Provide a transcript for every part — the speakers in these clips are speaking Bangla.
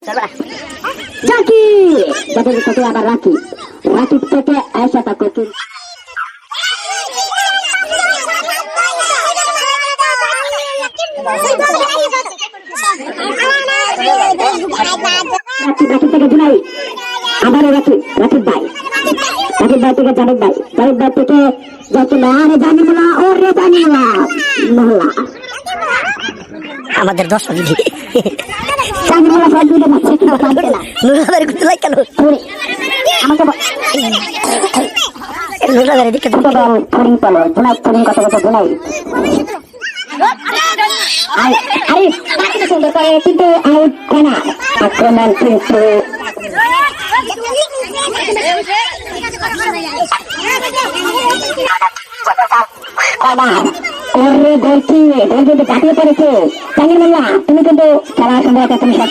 জাকি জাকির থেকে আবার রাকি, রাকিব থেকে আয়েশা তাকে রাকিব থেকে জুনাই, আবারও রাকিব ভাই, রাকিব ভাই থেকে জানিক ভাই, জানিক ভাই থেকে জাকির, আরে জানিমুল্লাহ, ওরে জানিমুল্লাহ মোল্লা আমাদের দর্শক দিদি জানিমুল্লাহ সব দিকে যাচ্ছে কিন্তু লাগছে না। নুরাবাড়ি করতে লাগ কেন আমাকে নুরাবাড়ি দিকে ফরিং পালো জুনাই, ফরিং কত কত জুনাই আরে বাকিটা সুন্দর করে কিন্তু আউট কেনা আক্রমণ কিন্তু ওরে গোলকি কিন্তু কাটিয়ে পড়েছে জানির মোল্লা, তুমি কিন্তু খেলা সম্ভবত তুমি সব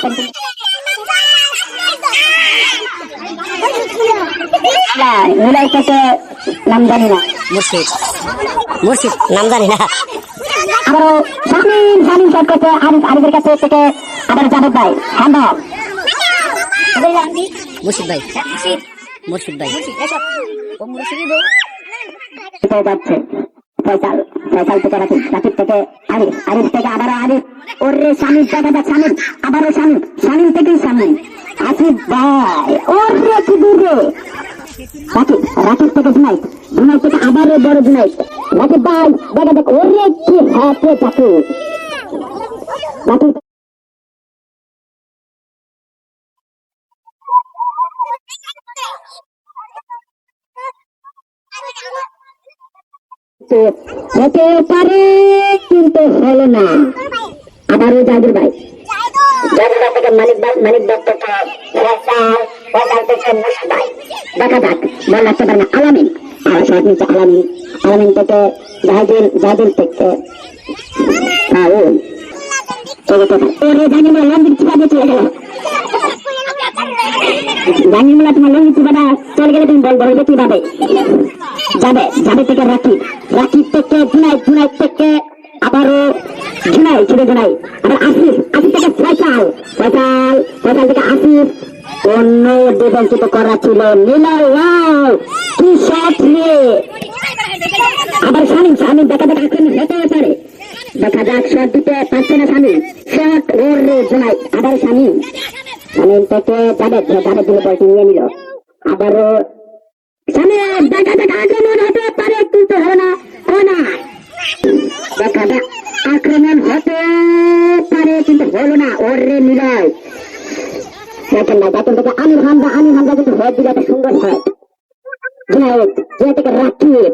নুলাই থেকে নাম জানি না, মুর্শিদ মুর্শিদ নাম জানি না। আবারও শামিম শট করছে আরিফের কাছে থেকে, আবার জাভেদ ভাই হ্যান্ড মুর্শিদ ভাই মুর্শিদ ভাই যাচ্ছে ফয়সাল, ফয়সাল থেকে রাকিব, রাকিব থেকে আরিফ, আরিফ থেকে আবারও আরিফ, ওরে শামিম দেখা যাক শামিম, আবারও শামিম, শামিম থেকেই শামিম, আসিফ ভাই ওরে কি দূরে রাকিব, রাকিব থেকে জুনাইদ, জুনাইদ থেকে আবারও বড় জুনাইদ, রাকিব ভাই দেখা যাক ওরে কি হ্যাপে থাকে রাকিব হতে পারে কিন্তু হলো না। আবারও জাহির ভাই, জাহির ভাই থেকে মানিক ভাই, মানিক ভাই থেকে ফয়সাল থেকে মুর্শিদ ভাই, দেখা যাক বল রাখতে পারে না আলামিন, আর শট নিচ্ছে আলামিন, আলামিন থেকে জাহিদুল, জাহিদুল থেকে ফাউল ওরে জানিমুল্লাহ লম্বির চিপাতে চলে গেল, জানিমুল্লাহ তোমার লম্বির চিপাটা চলে গেলে তুমি বল বলবে কিভাবে যাবে, যাবে থেকে রাকিব, রাকিব থেকে জুনাই, জুনাই থেকে আবারও জুনাই, ছোট জুনাই, আবার আসিফ, আসিফ থেকে ফয়সাল, ফয়সাল, ফয়সাল থেকে আসিফ, অন্য ডিফেন্সিভ করা ছিল নিলয়, ওয়াও কি শট রে, আবার শামিম, শামিম দেখা যাক আক্রমণ হতে পারে, দেখা যাক শট দিতে পারছে না শামিম, শট ওরে জুনাই, আবার শামিম, শামিম থেকে জাভেদ, জাভেদ দিলে বলটি নিয়ে নিল, আবারও শামিম দেখা যাক আক্রমণ হতে পারে কিন্তু হবে না, হবে না, দেখা যাক আক্রমণ হতে পারে কিন্তু হলো না, ওরে নিলয় দেখেন না, দেখেন থেকে আমির হামজা, আমির হামজা কিন্তু হেড দিলে একটা সুন্দর হেড, জুনাইদ, জুনাইদ থেকে রাকিব,